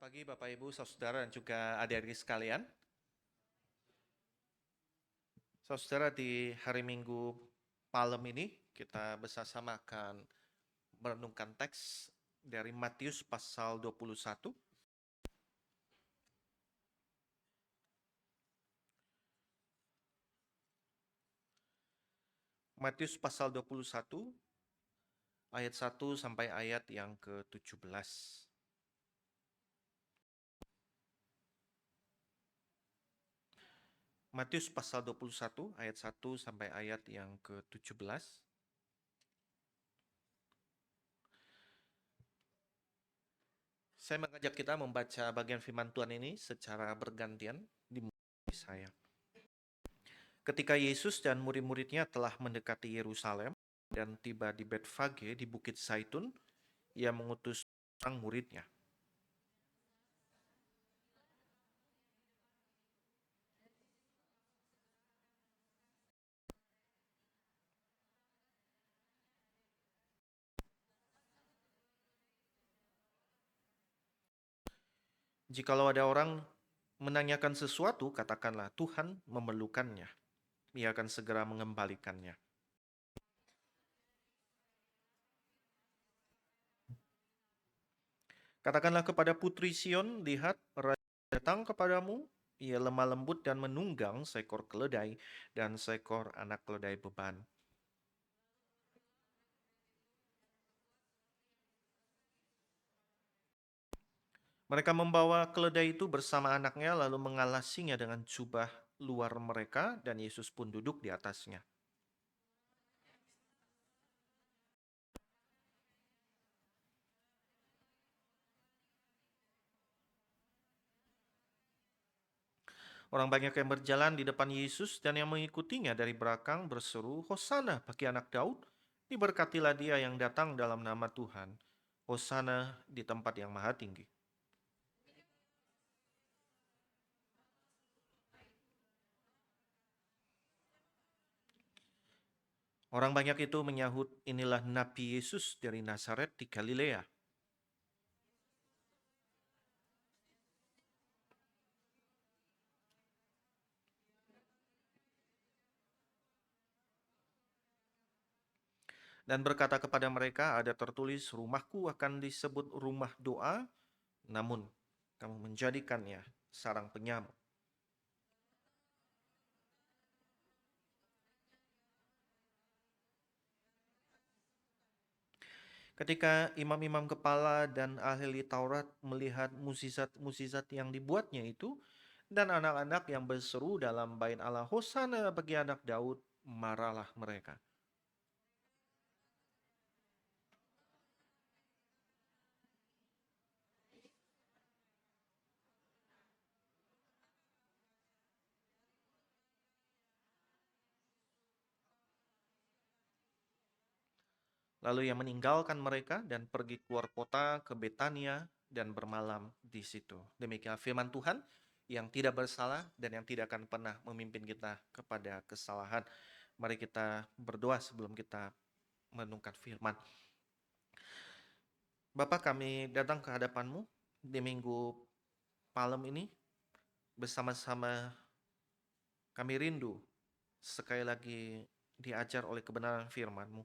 Pagi Bapak Ibu, Saudara dan juga adik-adik sekalian. Saudara, di hari Minggu malam ini kita bersama-sama akan merenungkan teks dari Matius pasal 21. Matius pasal 21 ayat 1 sampai ayat yang ke-17. Matius pasal 21 ayat 1 sampai ayat yang ke-17. Saya mengajak kita membaca bagian firman Tuhan ini secara bergantian dimulai saya. Ketika Yesus dan murid-muridnya telah mendekati Yerusalem dan tiba di Betfage di Bukit Zaitun, ia mengutus orang muridnya. Jikalau ada orang menanyakan sesuatu, katakanlah Tuhan memerlukannya. Ia akan segera mengembalikannya. Katakanlah kepada putri Sion, lihat, Raja datang kepadamu, ia lemah lembut dan menunggang seekor keledai dan seekor anak keledai beban. Mereka membawa keledai itu bersama anaknya lalu mengalasinya dengan jubah luar mereka dan Yesus pun duduk di atasnya. Orang banyak yang berjalan di depan Yesus dan yang mengikutinya dari belakang berseru, Hosana bagi anak Daud, diberkatilah dia yang datang dalam nama Tuhan. Hosana di tempat yang maha tinggi. Orang banyak itu menyahut, inilah Nabi Yesus dari Nazaret di Galilea. Dan berkata kepada mereka, ada tertulis, rumahku akan disebut rumah doa, namun kamu menjadikannya sarang penyamar. Ketika imam-imam kepala dan ahli Taurat melihat mukjizat-mukjizat yang dibuatnya itu, dan anak-anak yang berseru dalam bait Allah, Hosana bagi anak Daud, marahlah mereka. Lalu ia meninggalkan mereka dan pergi keluar kota ke Betania dan bermalam di situ. Demikian firman Tuhan yang tidak bersalah dan yang tidak akan pernah memimpin kita kepada kesalahan. Mari kita berdoa sebelum kita menungkat firman. Bapak, kami datang ke hadapan-Mu di minggu malam ini bersama-sama kami rindu sekali lagi diajar oleh kebenaran firman-Mu.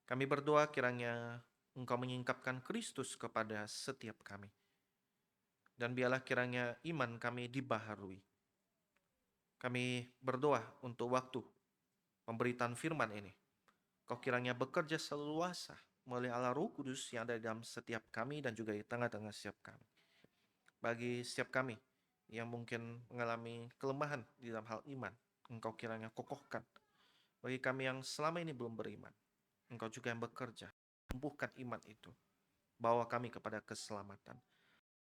Kami berdoa kiranya Engkau menyingkapkan Kristus kepada setiap kami. Dan biarlah kiranya iman kami dibaharui. Kami berdoa untuk waktu pemberitaan firman ini. Kau kiranya bekerja seluasa melalui Allah Roh Kudus yang ada di dalam setiap kami dan juga di tengah-tengah setiap kami. Bagi setiap kami yang mungkin mengalami kelemahan di dalam hal iman, Engkau kiranya kokohkan. Bagi kami yang selama ini belum beriman, Engkau juga yang bekerja, tumbuhkan iman itu. Bawa kami kepada keselamatan.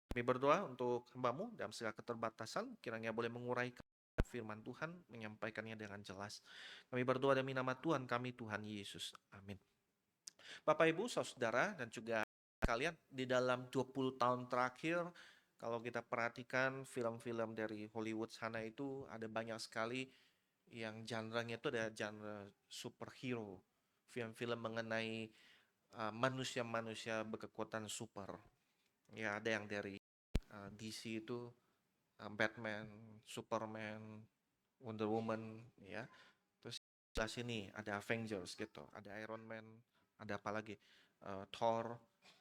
Kami berdoa untuk hamba-Mu dalam segala keterbatasan, kiranya boleh menguraikan firman Tuhan, menyampaikannya dengan jelas. Kami berdoa demi nama Tuhan kami, Tuhan Yesus. Amin. Bapak, Ibu, Saudara, dan juga kalian, di dalam 20 tahun terakhir, kalau kita perhatikan film-film dari Hollywood sana itu ada banyak sekali yang genre-nya itu ada genre superhero. Film-film mengenai manusia-manusia berkekuatan super. Ya, ada yang dari DC itu Batman, Superman, Wonder Woman, ya. Terus sebelah sini ada Avengers gitu, ada Iron Man, ada apa lagi, Thor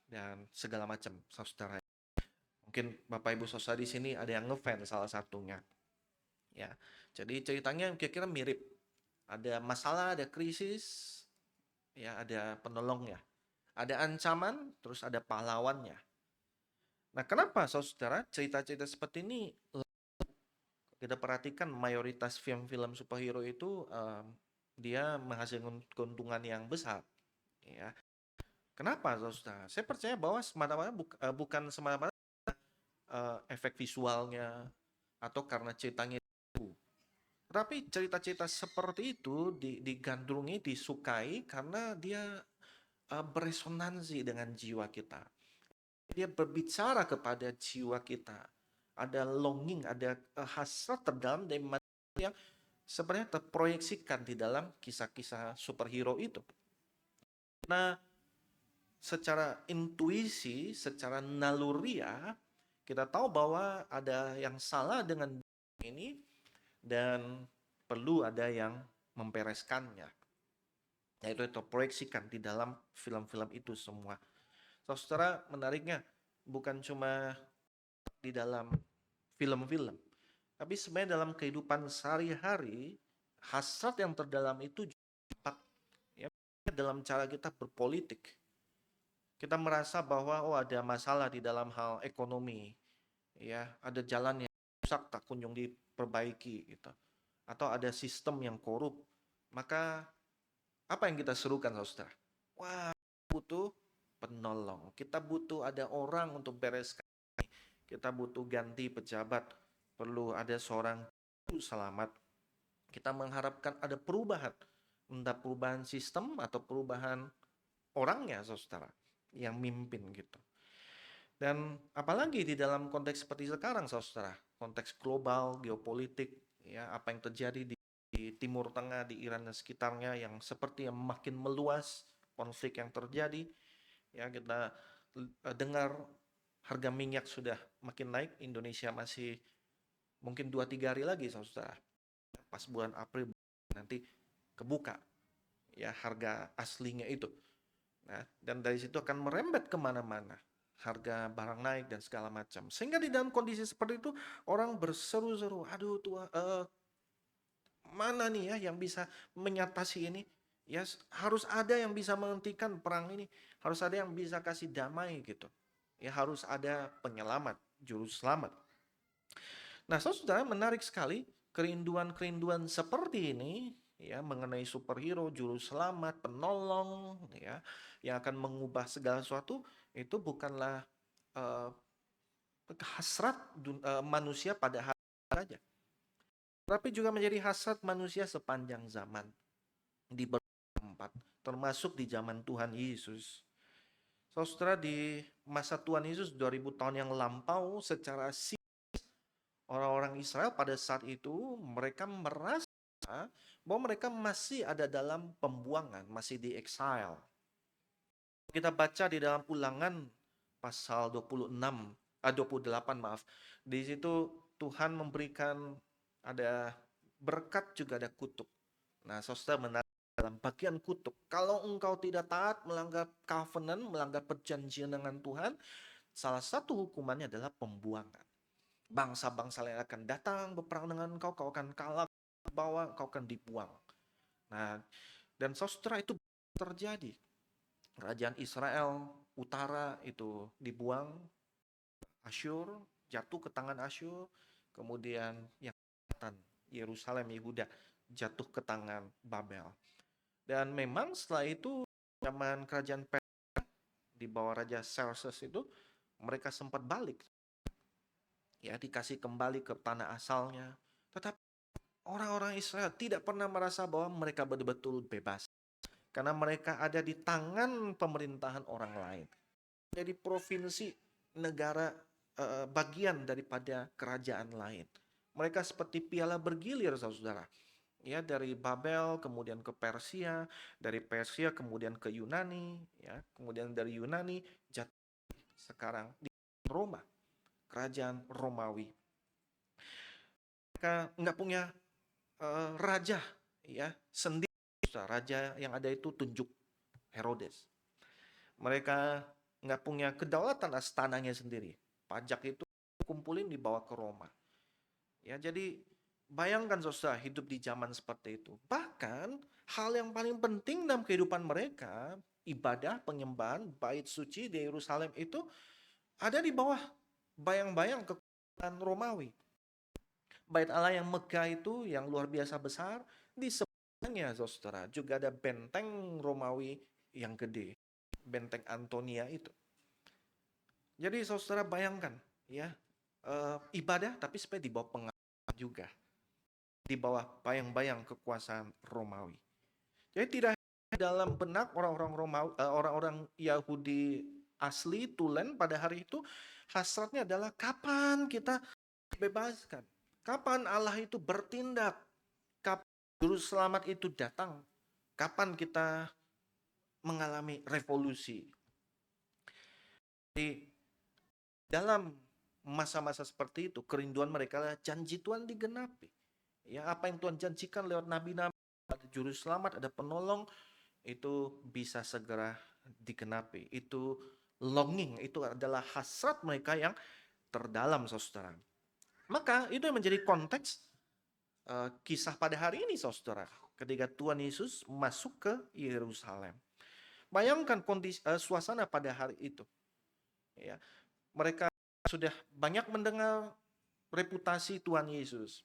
dan segala macam, saudara. Mungkin Bapak Ibu saudara di sini ada yang ngefans salah satunya, ya. Jadi ceritanya kira-kira mirip. Ada masalah, ada krisis, ya, ada penolongnya. Ada ancaman, terus ada pahlawannya. Nah, kenapa saudara cerita-cerita seperti ini kita perhatikan mayoritas film-film superhero itu dia menghasilkan keuntungan yang besar, ya. Kenapa, saudara? Saya percaya bahwa semata-mata bukan semata-mata efek visualnya atau karena ceritanya itu. Tapi cerita-cerita seperti itu digandrungi, disukai karena dia beresonansi dengan jiwa kita. Dia berbicara kepada jiwa kita. Ada longing, ada hasrat terdalam dari manusia yang sebenarnya terproyeksikan di dalam kisah-kisah superhero itu. Nah, secara intuisi, secara naluriah, kita tahu bahwa ada yang salah dengan ini dan perlu ada yang membereskannya. Yaitu terproyeksikan di dalam film-film itu semua. Saudara, menariknya bukan cuma di dalam film-film, tapi sebenarnya dalam kehidupan sehari-hari, hasrat yang terdalam itu dapat, ya, dalam cara kita berpolitik. Kita merasa bahwa ada masalah di dalam hal ekonomi, ya, ada jalan yang rusak tak kunjung diperbaiki gitu. Atau ada sistem yang korup. Maka apa yang kita serukan, saudara? Wah, butuh penolong. Kita butuh ada orang untuk bereskan. Kita butuh ganti pejabat. Perlu ada seorang selamat. Kita mengharapkan ada perubahan. Entah perubahan sistem atau perubahan orangnya, saudara, yang mimpin gitu. Dan apalagi di dalam konteks seperti sekarang, saudara, konteks global, geopolitik, ya, apa yang terjadi di Timur Tengah, di Iran dan sekitarnya yang seperti yang makin meluas, konflik yang terjadi, ya, kita dengar harga minyak sudah makin naik, Indonesia masih mungkin 2-3 hari lagi, saudara, pas bulan April nanti kebuka, ya, harga aslinya itu. Nah, dan dari situ akan merembet kemana-mana, harga barang naik dan segala macam. Sehingga di dalam kondisi seperti itu orang berseru-seru, aduh Tuhan, mana nih ya yang bisa menyatasi ini? Ya, harus ada yang bisa menghentikan perang ini, harus ada yang bisa kasih damai gitu. Ya, harus ada penyelamat, juru selamat. Nah, saudara, menarik sekali kerinduan-kerinduan seperti ini, ya, mengenai superhero, juru selamat, penolong, ya, yang akan mengubah segala sesuatu, itu bukanlah uh, hasrat manusia pada hari saja, tapi juga menjadi hasrat manusia sepanjang zaman di berbagai tempat, termasuk di zaman Tuhan Yesus. Saudara, di masa Tuhan Yesus 2000 tahun yang lampau, secara orang-orang Israel pada saat itu mereka merasa bahwa mereka masih ada dalam pembuangan, masih di exile. Kita baca di dalam Ulangan pasal 28, maaf. Di situ Tuhan memberikan ada berkat juga ada kutuk. Nah, saudara, menarik dalam bagian kutuk. Kalau engkau tidak taat, melanggar covenant, melanggar perjanjian dengan Tuhan, salah satu hukumannya adalah pembuangan. Bangsa-bangsa yang akan datang berperang dengan engkau, kau akan kalah, bawa, kau akan dibuang. Nah, dan saudara, itu terjadi. Kerajaan Israel utara itu dibuang, Asyur jatuh ke tangan Asyur, kemudian yang selatan, Yerusalem, Yehuda, jatuh ke tangan Babel. Dan memang setelah itu zaman kerajaan Persia di bawah Raja Xerxes itu mereka sempat balik, ya, dikasih kembali ke tanah asalnya. Tetapi orang-orang Israel tidak pernah merasa bahwa mereka betul-betul bebas, karena mereka ada di tangan pemerintahan orang lain. Jadi provinsi, negara, bagian daripada kerajaan lain. Mereka seperti piala bergilir, saudara. Ya, dari Babel kemudian ke Persia, dari Persia kemudian ke Yunani, ya, kemudian dari Yunani jatuh sekarang di Roma. kerajaan Romawi. Mereka nggak punya raja ya sendiri. Raja yang ada itu tunjuk Herodes. Mereka nggak punya kedaulatan astananya sendiri. Pajak itu kumpulin dibawa ke Roma. Ya, jadi bayangkan saudara hidup di zaman seperti itu. Bahkan hal yang paling penting dalam kehidupan mereka, ibadah penyembahan bait suci di Yerusalem itu ada di bawah bayang-bayang kekuasaan Romawi. Bait Allah yang megah itu yang luar biasa besar, di sebelahnya saudara juga ada benteng Romawi yang gede, benteng Antonia itu. Jadi saudara bayangkan ya, ibadah tapi supaya di bawah pengawasan juga, di bawah bayang-bayang kekuasaan Romawi. Jadi tidak dalam benak orang-orang Romawi, orang-orang Yahudi asli Tulen pada hari itu hasratnya adalah kapan kita dibebaskan, kapan Allah itu bertindak, kapan Juru Selamat itu datang, kapan kita mengalami revolusi. Jadi dalam masa-masa seperti itu kerinduan mereka adalah janji Tuhan digenapi. Ya, apa yang Tuhan janjikan lewat nabi-nabi, ada juru selamat, ada penolong, itu bisa segera digenapi. Itu longing, itu adalah hasrat mereka yang terdalam, saudara. Maka itu yang menjadi konteks kisah pada hari ini, saudara. Ketika Tuhan Yesus masuk ke Yerusalem. Bayangkan kondisi suasana pada hari itu. Ya, mereka sudah banyak mendengar reputasi Tuhan Yesus.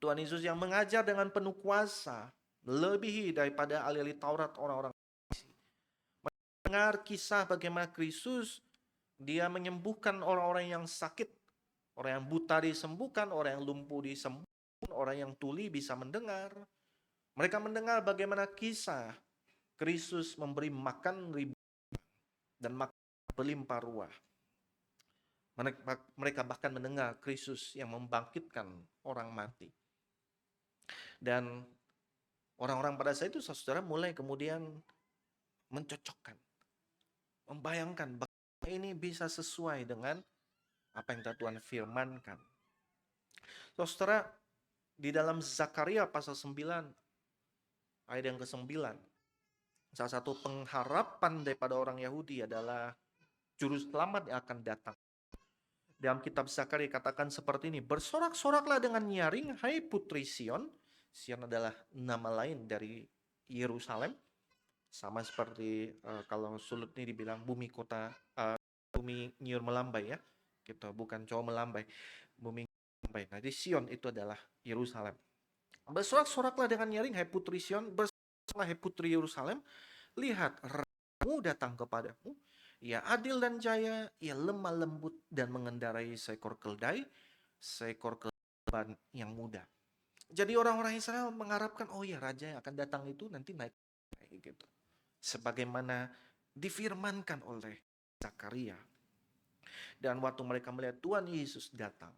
Tuhan Yesus yang mengajar dengan penuh kuasa, melebihi daripada ahli-ahli Taurat orang-orang. Mendengar kisah bagaimana Kristus, dia menyembuhkan orang-orang yang sakit, orang yang buta disembuhkan, orang yang lumpuh disembuhkan, orang yang tuli bisa mendengar. Mereka mendengar bagaimana kisah Kristus memberi makan ribuan dan makan berlimpah ruah. Mereka bahkan mendengar Kristus yang membangkitkan orang mati. Dan orang-orang pada saat itu, saudara, mulai kemudian mencocokkan, membayangkan bagaimana ini bisa sesuai dengan apa yang Tuhan firmankan. Saudara, di dalam Zakaria pasal 9, ayat yang ke-9, salah satu pengharapan daripada orang Yahudi adalah Juru Selamat yang akan datang. Dalam kitab Zakaria katakan seperti ini, bersorak-soraklah dengan nyaring, hai putri Sion. Sion adalah nama lain dari Yerusalem. Sama seperti kalau sulut ini dibilang bumi kota, bumi nyiur melambai ya. Gitu, bukan cowok melambai, bumi melambai. Nah, di Sion itu adalah Yerusalem. Bersorak-soraklah dengan nyaring, hai putri Sion, bersoraklah hai putri Yerusalem. Lihat, Rajamu datang kepadamu. Ia adil dan jaya, ia lemah lembut dan mengendarai seekor keldai, seekor keldai yang muda. Jadi orang-orang Israel mengharapkan, oh ya raja yang akan datang itu nanti naik gitu. Sebagaimana difirmankan oleh Zakaria. Dan waktu mereka melihat Tuhan Yesus datang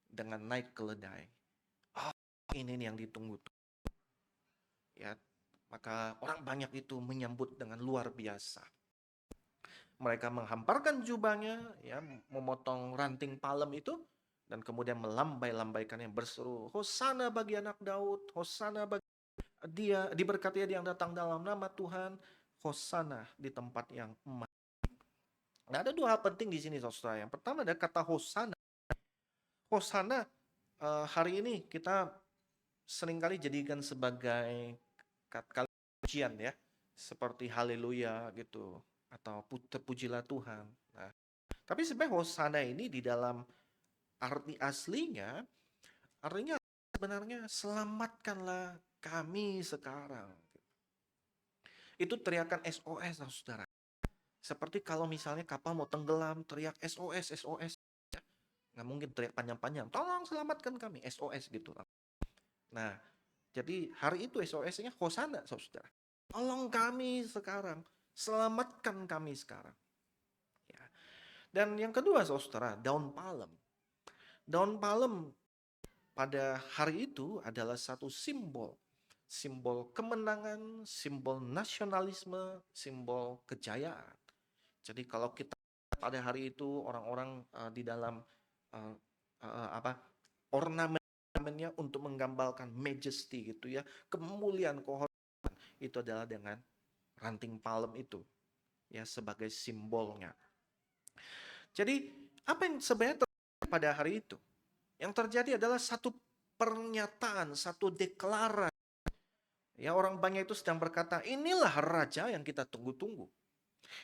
dengan naik keledai, oh ini yang ditunggu. Ya, maka orang banyak itu menyambut dengan luar biasa. Mereka menghamparkan jubahnya, ya, memotong ranting palem itu, dan kemudian melambai-lambaikan yang berseru, Hosana bagi anak Daud, Hosana bagi dia, diberkati dia yang datang dalam nama Tuhan, Hosana di tempat yang emas. Nah, ada dua hal penting di sini, saudara. Yang pertama ada kata Hosana. Hosana hari ini kita seringkali jadikan sebagai kata pujian ya, seperti haleluya gitu, atau terpujilah Tuhan. Nah, tapi sebenarnya Hosana ini di dalam arti aslinya, artinya sebenarnya selamatkanlah kami sekarang. Itu teriakan SOS, saudara. Seperti kalau misalnya kapal mau tenggelam, teriak SOS, SOS. Nggak mungkin teriak panjang-panjang, tolong selamatkan kami, SOS gitu. Nah, jadi hari itu SOS-nya Hosana, saudara. Tolong kami sekarang, selamatkan kami sekarang. Ya. Dan yang kedua, saudara, daun palem. Daun palem pada hari itu adalah satu simbol. Simbol kemenangan, simbol nasionalisme, simbol kejayaan. Jadi kalau kita pada hari itu orang-orang di dalam uh, apa ornamennya untuk menggambarkan majesty gitu ya, kemuliaan, kehormatan, itu adalah dengan ranting palem itu ya sebagai simbolnya. Jadi apa yang sebenarnya terjadi pada hari itu? Yang terjadi adalah satu pernyataan, satu deklarasi. Ya, orang banyak itu sedang berkata, inilah raja yang kita tunggu-tunggu.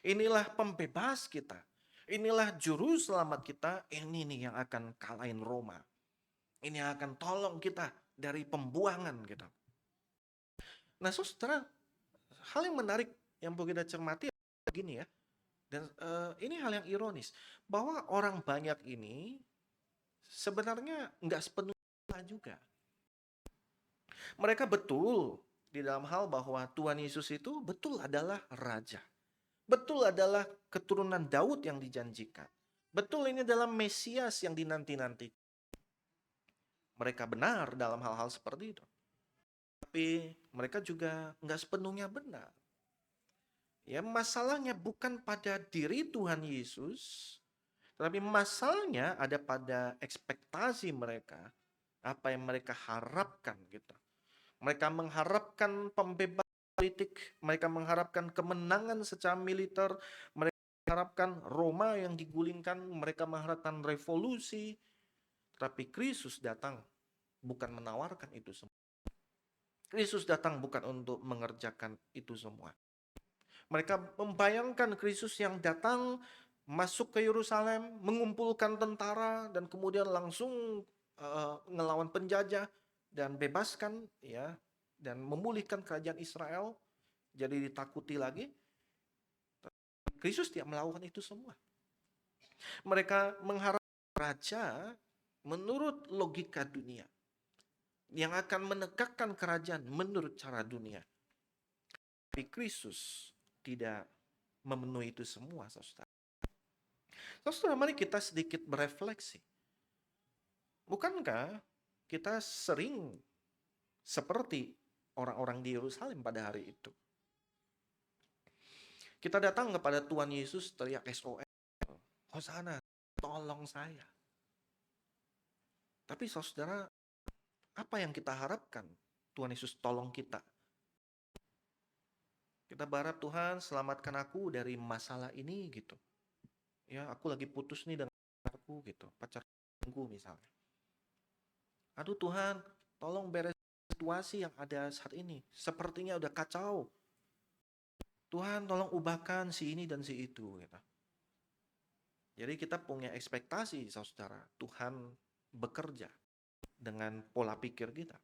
Inilah pembebas kita. Inilah juru selamat kita. Ini nih yang akan kalahin Roma. Ini yang akan tolong kita dari pembuangan gitu. Nah, saudara, hal yang menarik yang perlu kita cermati begini ya. Dan ini hal yang ironis. Bahwa orang banyak ini sebenarnya nggak sepenuhnya juga. Mereka betul di dalam hal bahwa Tuhan Yesus itu betul adalah raja. Betul adalah keturunan Daud yang dijanjikan. Betul ini adalah Mesias yang dinanti-nanti. Mereka benar dalam hal-hal seperti itu. Tapi mereka juga nggak sepenuhnya benar. Ya, masalahnya bukan pada diri Tuhan Yesus, tetapi masalahnya ada pada ekspektasi mereka, apa yang mereka harapkan gitu. Mereka mengharapkan pembebasan politik, mereka mengharapkan kemenangan secara militer, mereka mengharapkan Roma yang digulingkan, mereka mengharapkan revolusi. Tapi Kristus datang bukan menawarkan itu semua. Kristus datang bukan untuk mengerjakan itu semua. Mereka membayangkan Kristus yang datang masuk ke Yerusalem, mengumpulkan tentara dan kemudian langsung ngelawan penjajah dan bebaskan ya dan memulihkan kerajaan Israel jadi ditakuti lagi. Kristus tidak melakukan itu semua. Mereka mengharapkan raja menurut logika dunia yang akan menegakkan kerajaan menurut cara dunia. Tapi Kristus tidak memenuhi itu semua, saudara. Saudara, mari kita sedikit berefleksi. Bukankah kita sering seperti orang-orang di Yerusalem pada hari itu? Kita datang kepada Tuhan Yesus teriak SOS, Hosana, tolong saya. Tapi saudara, apa yang kita harapkan? Tuhan Yesus tolong kita. Kita berharap Tuhan selamatkan aku dari masalah ini gitu. Ya, aku lagi putus nih dengan pacarku gitu, pacarku misalnya. Aduh Tuhan, tolong beres situasi yang ada saat ini. Sepertinya udah kacau. Tuhan tolong ubahkan si ini dan si itu. Gitu. Jadi kita punya ekspektasi, saudara. Tuhan bekerja dengan pola pikir kita.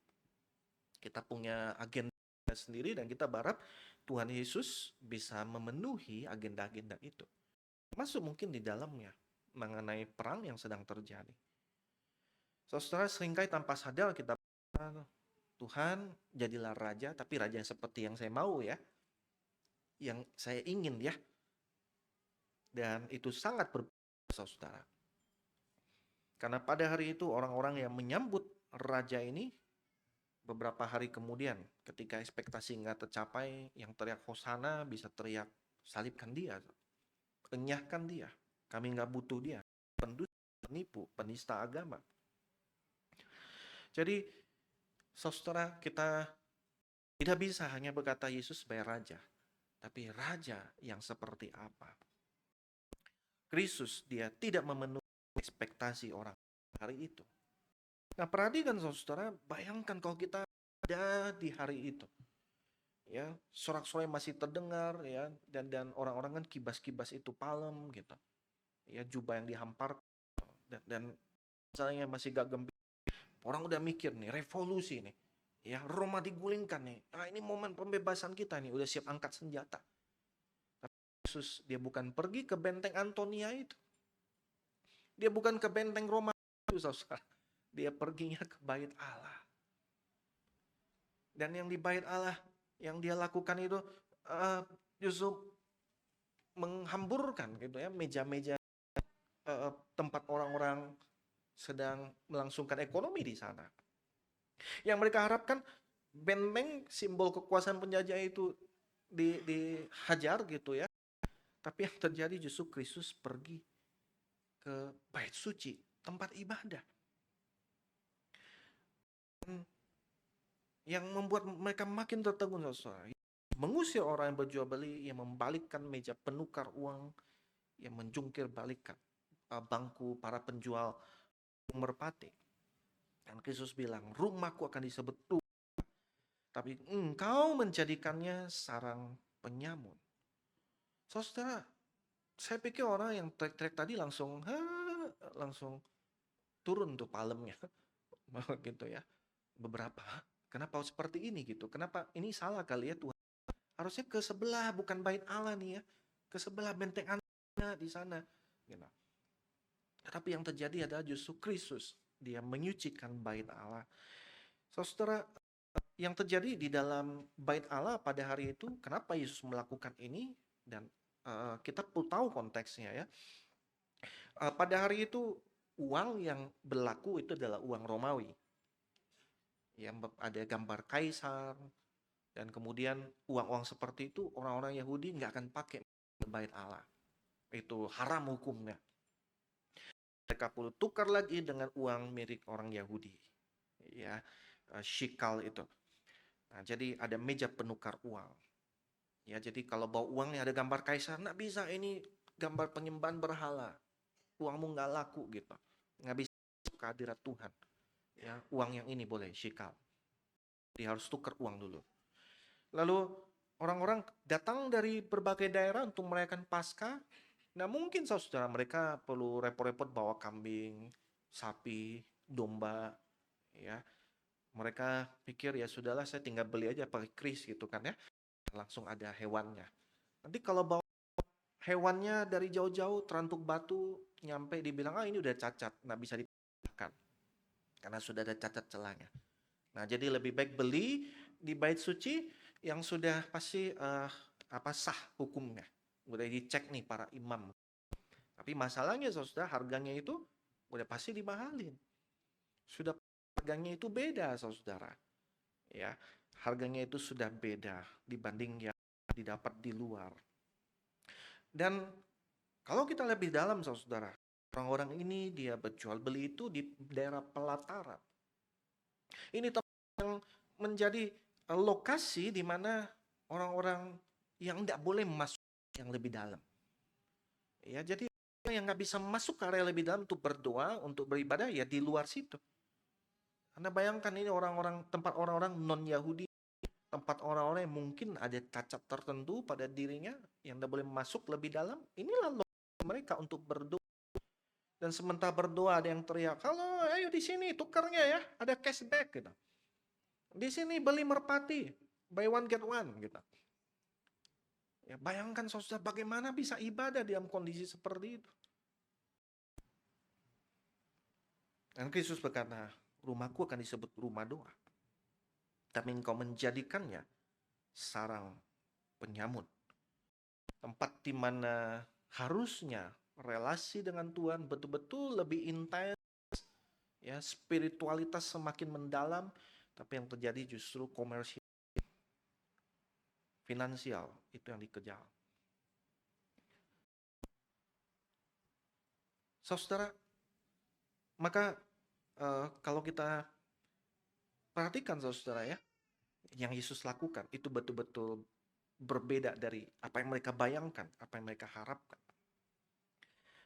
Kita punya agenda sendiri dan kita berharap Tuhan Yesus bisa memenuhi agenda-agenda itu. Masuk mungkin di dalamnya mengenai perang yang sedang terjadi. Saudara, seringkali tanpa sadar kita Tuhan jadilah raja, tapi raja yang seperti yang saya mau ya. Yang saya ingin ya. Dan itu sangat berbeda, saudara. Karena pada hari itu orang-orang yang menyambut raja ini beberapa hari kemudian ketika ekspektasi nggak tercapai, yang teriak Hosana bisa teriak salibkan dia, enyahkan dia, kami nggak butuh dia, pendusta, penipu, penista agama. Jadi saudara, kita tidak bisa hanya berkata Yesus sebagai raja, tapi raja yang seperti apa. Kristus dia tidak memenuhi ekspektasi orang hari itu. Nah, perhatikan saudara, bayangkan kalau kita ada di hari itu. Ya, sorak-sorai masih terdengar ya dan orang-orang kan kibas-kibas itu palem gitu. Ya, jubah yang dihampar dan misalnya masih gak gembira. Orang udah mikir nih, revolusi nih. Ya, Roma digulingkan nih. Ah, ini momen pembebasan kita nih, udah siap angkat senjata. Tapi Yesus dia bukan pergi ke benteng Antonia itu. Dia bukan ke benteng Roma itu, saudara. Dia perginya ke bait Allah. Dan yang di bait Allah yang dia lakukan itu justru menghamburkan gitu ya meja-meja tempat orang-orang sedang melangsungkan ekonomi di sana. Yang mereka harapkan benteng simbol kekuasaan penjajah itu dihajar gitu ya. Tapi yang terjadi justru Kristus pergi ke bait suci, tempat ibadah. Yang membuat mereka makin tertegun, saudara. Mengusir orang yang berjual beli, yang membalikkan meja penukar uang, yang menjungkir balikan bangku para penjual merpati. Dan Kristus bilang, rumahku akan disebut rumah, tapi engkau menjadikannya sarang penyamun. Saudara, saya pikir orang yang teriak-teriak tadi langsung turun tuh palemnya. Gitu ya. Beberapa. Kenapa seperti ini gitu? Kenapa ini salah kali ya Tuhan? Harusnya ke sebelah, bukan bait Allah nih ya. Ke sebelah benteng anak di sana. Gitu. Tetapi yang terjadi adalah justru Kristus. Dia menyucikan bait Allah. Saudara, yang terjadi di dalam bait Allah pada hari itu, kenapa Yesus melakukan ini? Dan kita perlu tahu konteksnya ya. Pada hari itu, uang yang berlaku itu adalah uang Romawi. Yang ada gambar kaisar, dan kemudian uang-uang seperti itu orang-orang Yahudi nggak akan pakai ke bait Allah. Itu haram hukumnya. Mereka perlu tukar lagi dengan uang milik orang Yahudi. Ya, shikal itu. Nah, jadi ada meja penukar uang. Ya, jadi kalau bawa uangnya ada gambar kaisar, nggak bisa, ini gambar penyembahan berhala. Uangmu nggak laku gitu. Nggak bisa kehadirat Tuhan. Ya, uang yang ini boleh shikal. Dia harus tukar uang dulu. Lalu orang-orang datang dari berbagai daerah untuk merayakan Paskah. Nah, mungkin saudara mereka perlu repot-repot bawa kambing, sapi, domba, ya. Mereka pikir ya sudahlah, saya tinggal beli aja pakai kris gitu kan ya. Langsung ada hewannya. Nanti kalau bawa hewannya dari jauh-jauh terantuk batu, nyampe dibilang ini udah cacat, nggak bisa dipakan karena sudah ada cacat celahnya. Nah, jadi lebih baik beli di bait suci yang sudah pasti sah hukumnya. Udah dicek nih para imam. Tapi masalahnya saudara, harganya itu udah pasti dimahalin. Sudah harganya itu beda saudara. Ya, harganya itu sudah beda dibanding yang didapat di luar. Dan kalau kita lebih dalam saudara, orang-orang ini dia berjual beli itu di daerah pelataran. Ini tempat yang menjadi lokasi di mana orang-orang yang tidak boleh masuk yang lebih dalam. Ya, jadi yang nggak bisa masuk ke area lebih dalam untuk berdoa, untuk beribadah ya di luar situ. Anda bayangkan ini tempat orang-orang non-Yahudi, tempat orang-orang yang mungkin ada cacat tertentu pada dirinya yang tidak boleh masuk lebih dalam. Inilah lokasi mereka untuk berdoa. Dan sementara berdoa ada yang teriak, "Halo, ayo di sini tukarnya ya, ada cashback gitu. Di sini beli merpati, buy one get one gitu." Ya, bayangkan saudara bagaimana bisa ibadah dalam kondisi seperti itu. Dan Kristus berkata, rumahku akan disebut rumah doa. Tapi engkau menjadikannya sarang penyamun. Tempat di mana harusnya relasi dengan Tuhan betul-betul lebih intens, ya, spiritualitas semakin mendalam, tapi yang terjadi justru komersial, finansial, itu yang dikejar. Saudara, maka kalau kita perhatikan saudara ya, yang Yesus lakukan itu betul-betul berbeda dari apa yang mereka bayangkan, apa yang mereka harapkan.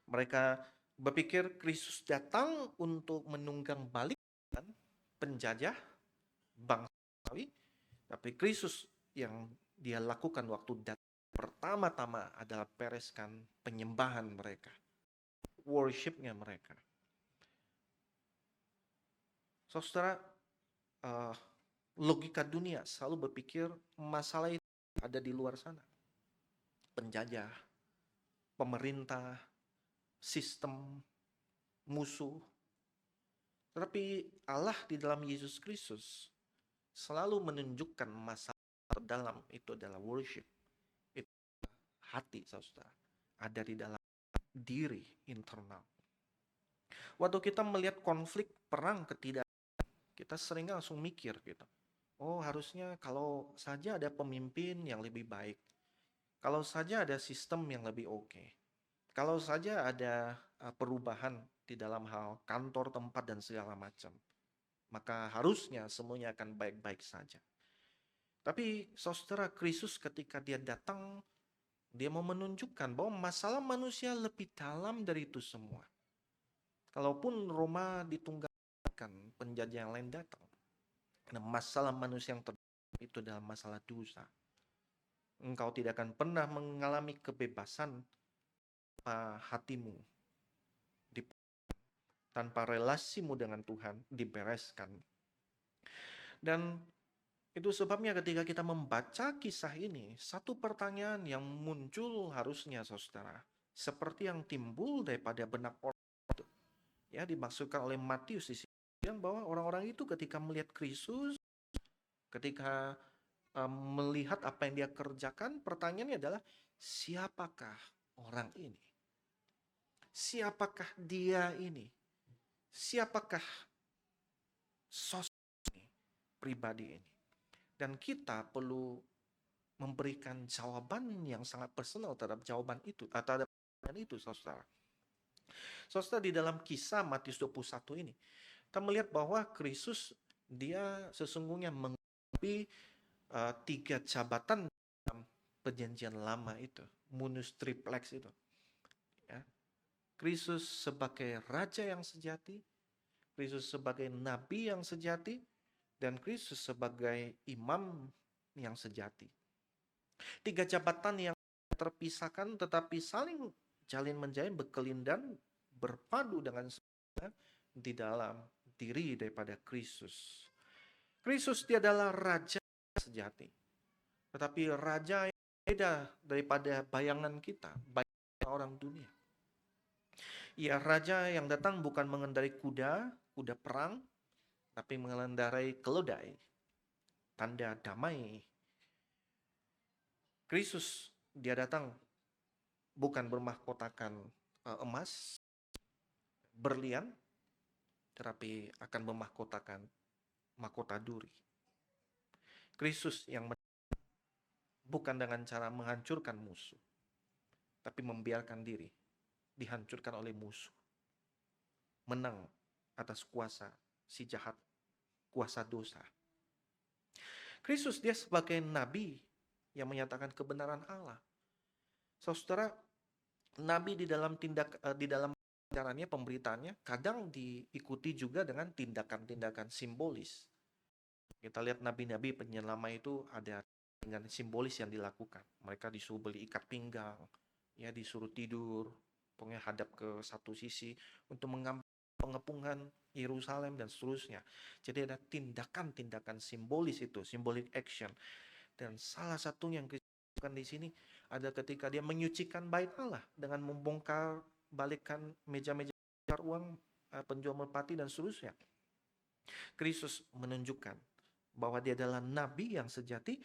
Mereka berpikir Kristus datang untuk menunggang balikkan penjajah bangsawi, tapi Kristus yang dia lakukan waktu datang pertama-tama adalah bereskan penyembahan mereka, worshipnya mereka. Saudara, logika dunia selalu berpikir masalah itu ada di luar sana. Penjajah, pemerintah, sistem, musuh. Tetapi Allah di dalam Yesus Kristus selalu menunjukkan masalah terdalam itu adalah worship. Itu hati saudara. Ada di dalam diri internal. Waktu kita melihat konflik perang kita sering langsung mikir gitu. Oh, harusnya kalau saja ada pemimpin yang lebih baik. Kalau saja ada sistem yang lebih oke, kalau saja ada perubahan di dalam hal kantor, tempat, dan segala macam, maka harusnya semuanya akan baik-baik saja. Tapi saudara, Kristus ketika dia datang, dia mau menunjukkan bahwa masalah manusia lebih dalam dari itu semua. Kalaupun Roma ditunggangi, penjajah yang lain datang, karena masalah manusia yang terdalam itu adalah masalah dosa. Engkau tidak akan pernah mengalami kebebasan tanpa hatimu, tanpa relasimu dengan Tuhan dibereskan. Dan itu sebabnya ketika kita membaca kisah ini, satu pertanyaan yang muncul harusnya saudara, seperti yang timbul daripada benak orang itu, ya dimaksudkan oleh Matius di sini, yang bahwa orang-orang itu ketika melihat Kristus, ketika melihat apa yang dia kerjakan, pertanyaannya adalah siapakah orang ini? Siapakah dia ini? Siapakah sosok ini, pribadi ini? Dan kita perlu memberikan jawaban yang sangat personal terhadap jawaban itu, terhadap pertanyaan itu, saudara. Saudara, di dalam kisah Matius 21 ini, kita melihat bahwa Kristus dia sesungguhnya menggenapi 3 jabatan dalam perjanjian lama itu, munus triplex itu. Ya. Kristus sebagai raja yang sejati, Kristus sebagai nabi yang sejati, dan Kristus sebagai imam yang sejati. 3 jabatan yang terpisahkan tetapi saling jalin menjalin, berkelindan, berpadu dengan di dalam diri daripada Kristus. Kristus dia adalah raja sejati. Tetapi raja yang beda daripada bayangan kita, bayangan orang dunia. Ya, raja yang datang bukan mengendarai kuda perang, tapi mengendarai keledai, tanda damai. Kristus dia datang bukan bermahkotakan emas, berlian, tetapi akan memahkotakan mahkota duri. Kristus yang bukan dengan cara menghancurkan musuh, tapi membiarkan diri dihancurkan oleh musuh. Menang atas kuasa si jahat, kuasa dosa. Kristus dia sebagai nabi yang menyatakan kebenaran Allah. Saudara, nabi di dalam ajarannya, pemberitaannya kadang diikuti juga dengan tindakan-tindakan simbolis. Kita lihat nabi-nabi penyelamat itu ada dengan simbolis yang dilakukan. Mereka disuruh beli ikat pinggang, ya disuruh tidur, pokoknya hadap ke satu sisi untuk mengambil pengepungan Yerusalem dan seterusnya. Jadi ada tindakan-tindakan simbolis itu, symbolic action. Dan salah satu yang disebutkan di sini ada ketika dia menyucikan bait Allah dengan membongkar balikan meja-meja uang, penjual merpati dan seterusnya. Kristus menunjukkan bahwa dia adalah nabi yang sejati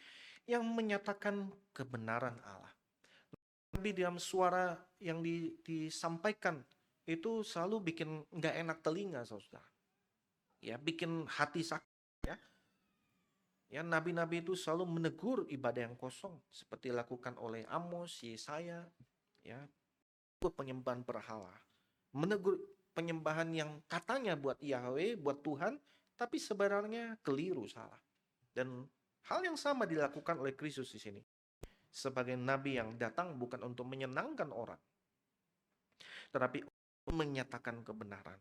yang menyatakan kebenaran Allah. Nabi dalam suara yang disampaikan itu selalu bikin nggak enak telinga, saudara. Ya, bikin hati sakit. Ya, ya nabi-nabi itu selalu menegur ibadah yang kosong, seperti dilakukan oleh Amos, Yesaya, ya, penyembahan berhala, menegur penyembahan yang katanya buat Yahweh, buat Tuhan, tapi sebenarnya keliru, salah. Dan hal yang sama dilakukan oleh Kristus di sini. Sebagai nabi yang datang bukan untuk menyenangkan orang, tetapi untuk menyatakan kebenaran.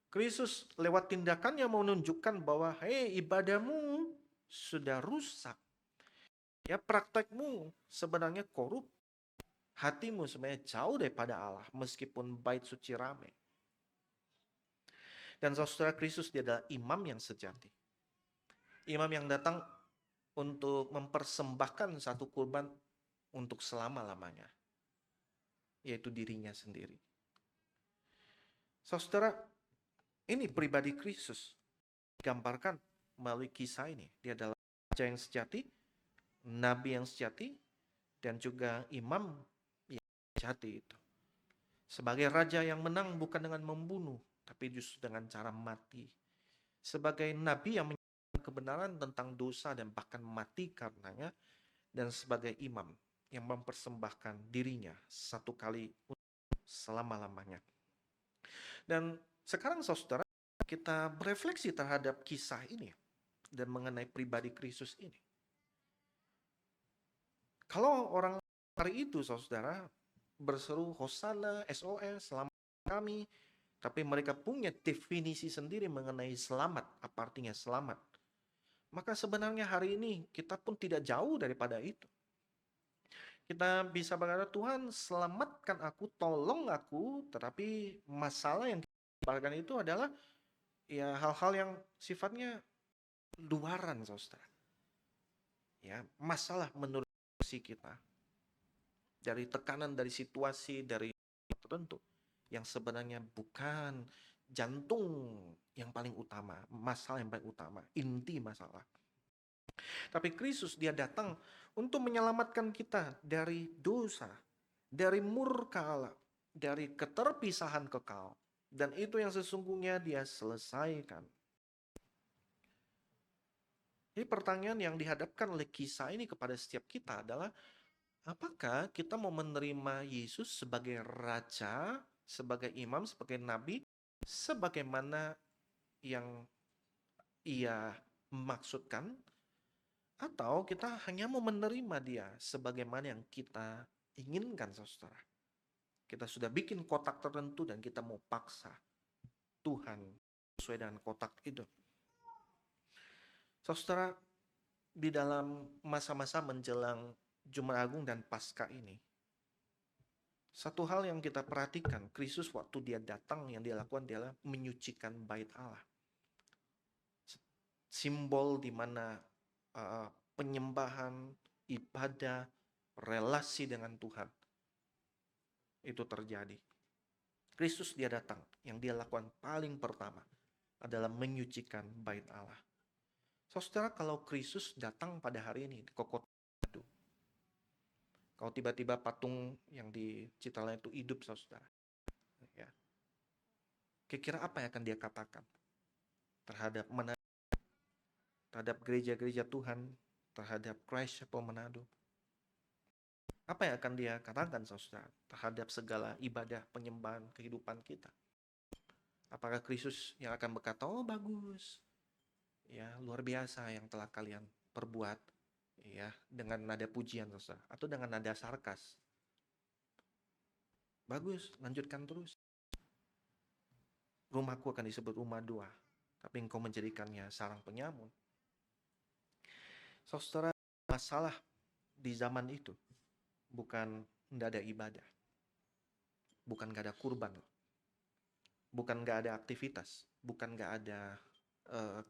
Kristus lewat tindakannya mau menunjukkan bahwa, hei, ibadahmu sudah rusak. Ya, praktekmu sebenarnya korup. Hatimu sebenarnya jauh daripada Allah, meskipun bait suci ramai. Dan saudara, Kristus dia adalah imam yang sejati. Imam yang datang untuk mempersembahkan satu kurban untuk selama-lamanya, yaitu dirinya sendiri. Saudara, ini pribadi Kristus digambarkan melalui kisah ini. Dia adalah raja yang sejati, nabi yang sejati, dan juga imam yang sejati itu. Sebagai raja yang menang bukan dengan membunuh, tapi justru dengan cara mati. Sebagai nabi yang menyatakan kebenaran tentang dosa dan bahkan mati karenanya, dan sebagai imam yang mempersembahkan dirinya satu kali selama-lamanya. Dan sekarang saudara, kita berefleksi terhadap kisah ini dan mengenai pribadi Kristus ini. Kalau orang hari itu saudara berseru Hosana, SOS, selamat kami, tapi mereka punya definisi sendiri mengenai selamat, apa artinya selamat. Maka sebenarnya hari ini kita pun tidak jauh daripada itu. Kita bisa berkata, Tuhan selamatkan aku, tolong aku, tetapi masalah yang kita itu adalah ya hal-hal yang sifatnya luaran, saudara. Ya, masalah menurut si kita dari tekanan, dari situasi, dari tertentu yang sebenarnya bukan jantung yang paling utama, masalah yang paling utama, inti masalah. Tapi Kristus dia datang untuk menyelamatkan kita dari dosa, dari murka Allah, dari keterpisahan kekal. Dan itu yang sesungguhnya dia selesaikan. Jadi pertanyaan yang dihadapkan oleh kisah ini kepada setiap kita adalah, apakah kita mau menerima Yesus sebagai Raja, sebagai Imam, sebagai Nabi, sebagaimana yang ia maksudkan? Atau kita hanya mau menerima dia sebagaimana yang kita inginkan, saudara. Kita sudah bikin kotak tertentu dan kita mau paksa Tuhan sesuai dengan kotak itu. Saudara, di dalam masa-masa menjelang Jumat Agung dan Paskah ini, satu hal yang kita perhatikan, Kristus waktu dia datang yang dia lakukan adalah menyucikan bait Allah. Simbol di mana penyembahan, ibadah, relasi dengan Tuhan itu terjadi. Kristus dia datang, yang dia lakukan paling pertama adalah menyucikan bait Allah. Saudara, kalau Kristus datang pada hari ini ke kota Manado, kalau tiba-tiba patung yang di Citalaya itu hidup, saudara, ya, kira-kira apa yang akan dia katakan terhadap Manado, terhadap gereja-gereja Tuhan, terhadap Christ Chapel Manado? Apa yang akan dia katakan, saudara, terhadap segala ibadah penyembahan kehidupan kita? Apakah Kristus yang akan berkata, oh bagus, ya luar biasa yang telah kalian perbuat, ya dengan nada pujian, saudara, atau dengan nada sarkas? Bagus, lanjutkan terus. Rumahku akan disebut rumah doa, tapi engkau menjadikannya sarang penyamun. Saudara, masalah di zaman itu bukan tidak ada ibadah, bukan gak ada kurban, bukan gak ada aktivitas, bukan gak ada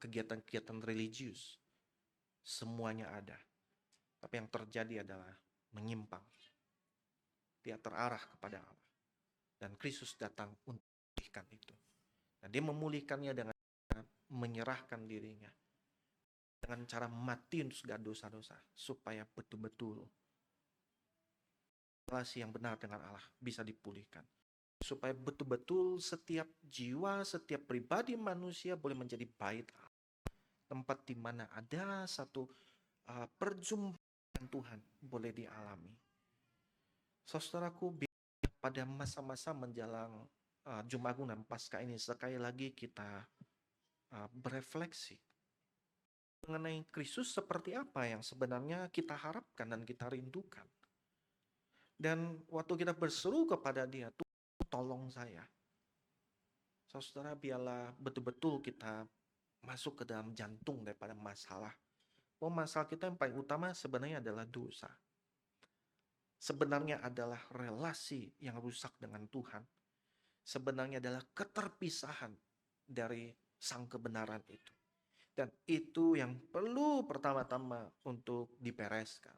kegiatan-kegiatan religius. Semuanya ada. Tapi yang terjadi adalah menyimpang. Dia terarah kepada Allah. Dan Kristus datang untuk memulihkan itu. Dan dia memulihkannya dengan menyerahkan dirinya. Dengan cara mati untuk segala dosa-dosa. Supaya betul-betul relasi yang benar dengan Allah bisa dipulihkan. Supaya betul-betul setiap jiwa, setiap pribadi manusia boleh menjadi bait Allah. Tempat di mana ada satu perjumpaan Tuhan boleh dialami. Saudaraku, pada masa-masa menjelang Jumat Agung dan Paskah ini, sekali lagi kita berefleksi mengenai Kristus seperti apa yang sebenarnya kita harapkan dan kita rindukan. Dan waktu kita berseru kepada dia, Tuhan tolong saya. Saudara, biarlah betul-betul kita masuk ke dalam jantung daripada masalah. Masalah kita yang paling utama sebenarnya adalah dosa. Sebenarnya adalah relasi yang rusak dengan Tuhan. Sebenarnya adalah keterpisahan dari sang kebenaran itu. Dan itu yang perlu pertama-tama untuk dibereskan.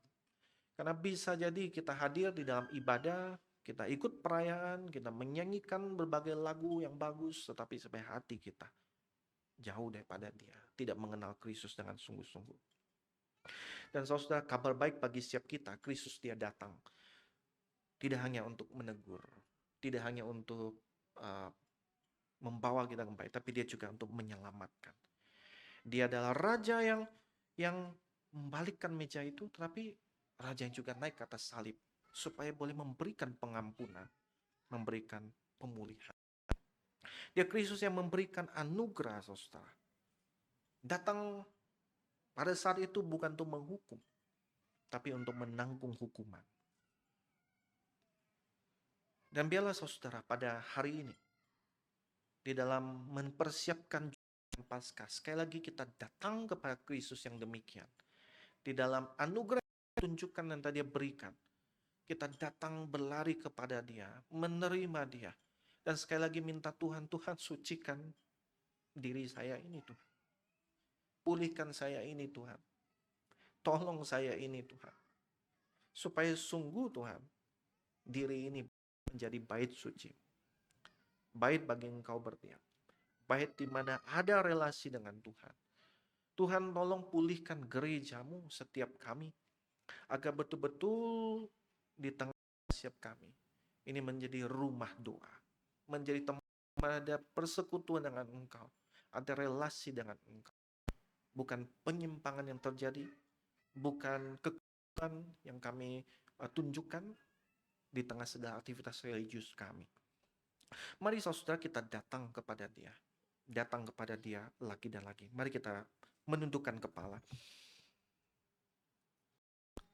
Karena bisa jadi kita hadir di dalam ibadah, kita ikut perayaan, kita menyanyikan berbagai lagu yang bagus, tetapi sampai hati kita jauh daripada dia, tidak mengenal Kristus dengan sungguh-sungguh. Dan saudara, kabar baik bagi setiap kita, Kristus dia datang. Tidak hanya untuk menegur, tidak hanya untuk membawa kita kembali, tapi dia juga untuk menyelamatkan. Dia adalah raja yang membalikkan meja itu, tetapi Raja yang juga naik ke atas salib supaya boleh memberikan pengampunan, memberikan pemulihan. Dia Kristus yang memberikan anugerah, saudara. Datang pada saat itu bukan untuk menghukum, tapi untuk menanggung hukuman. Dan biarlah saudara pada hari ini, di dalam mempersiapkan Paskah, sekali lagi kita datang kepada Kristus yang demikian. Di dalam anugerah yang tunjukkan yang tadi dia berikan, kita datang berlari kepada Dia, menerima Dia. Dan sekali lagi minta Tuhan, Tuhan sucikan diri saya ini Tuhan. Pulihkan saya ini Tuhan. Tolong saya ini Tuhan. Supaya sungguh Tuhan, diri ini menjadi bait suci. Bait bagi Engkau berdiam. Bait di mana ada relasi dengan Tuhan. Tuhan tolong pulihkan gerejamu setiap kami. Agar betul-betul di tengah setiap kami. Ini menjadi rumah doa. Menjadi tempat ada persekutuan dengan Engkau. Ada relasi dengan Engkau. Bukan penyimpangan yang terjadi. Bukan kekuatan yang kami tunjukkan di tengah segala aktivitas religius kami. Mari saudara kita datang kepada Dia. Datang kepada Dia lagi dan lagi. Mari kita menundukkan kepala.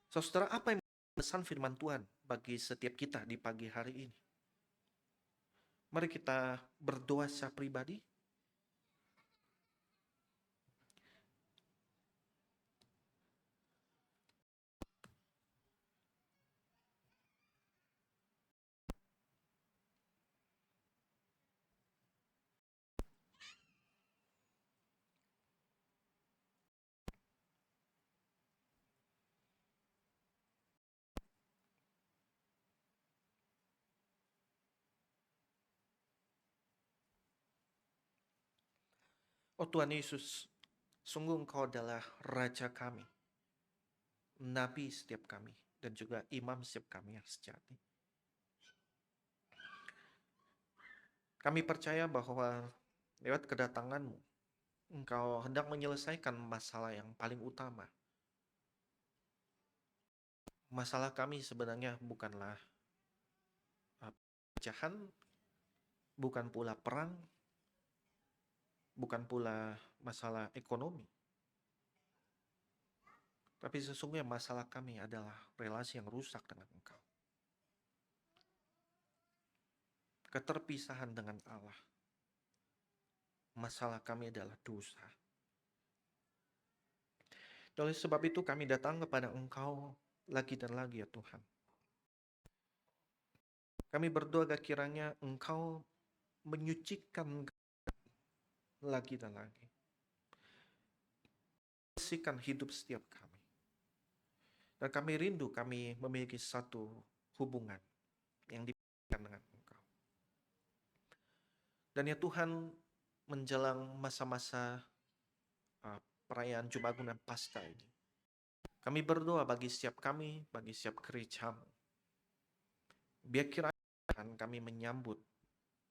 Saudara, apa yang pesan firman Tuhan bagi setiap kita di pagi hari ini? Mari kita berdoa secara pribadi. Oh Tuhan Yesus, sungguh Engkau adalah Raja kami, Nabi setiap kami, dan juga Imam setiap kami yang sejati. Kami percaya bahwa lewat kedatangan-Mu, Engkau hendak menyelesaikan masalah yang paling utama. Masalah kami sebenarnya bukanlah pecahan, bukan pula perang, bukan pula masalah ekonomi. Tapi sesungguhnya masalah kami adalah relasi yang rusak dengan Engkau. Keterpisahan dengan Allah. Masalah kami adalah dosa. Oleh sebab itu kami datang kepada Engkau lagi dan lagi ya Tuhan. Kami berdoa agar kiranya Engkau menyucikan lagi dan lagi. Bersihkan hidup setiap kami. Dan kami rindu kami memiliki satu hubungan yang diberikan dengan Engkau. Dan ya Tuhan, menjelang masa-masa perayaan Jumat Agung dan Paskah ini, kami berdoa bagi setiap kami, bagi setiap gerejamu. Biar kiranya kami menyambut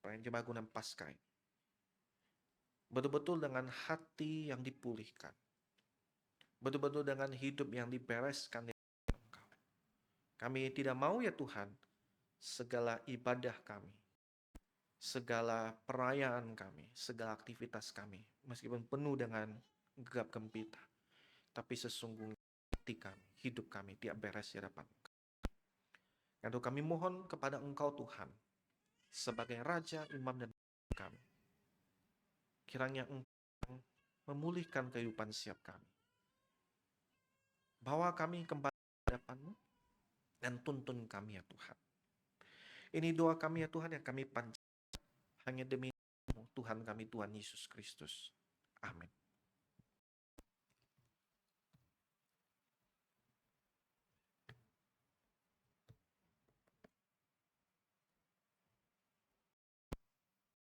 perayaan Jumat Agung dan Paskah ini betul-betul dengan hati yang dipulihkan. Betul-betul dengan hidup yang dibereskan di Engkau. Kami tidak mau ya Tuhan, segala ibadah kami, segala perayaan kami, segala aktivitas kami, meskipun penuh dengan gegap gempita, tapi sesungguhnya hati kami, hidup kami tidak beres di hadapan Engkau. Dan kami mohon kepada Engkau Tuhan, sebagai Raja, Imam, dan kami, kiranya Engkau memulihkan kehidupan setiap kami. Bawa kami kembali ke hadapan-Mu dan tuntun kami ya Tuhan. Ini doa kami ya Tuhan yang kami panjatkan hanya demi Tuhan kami, Tuhan Yesus Kristus. Amin.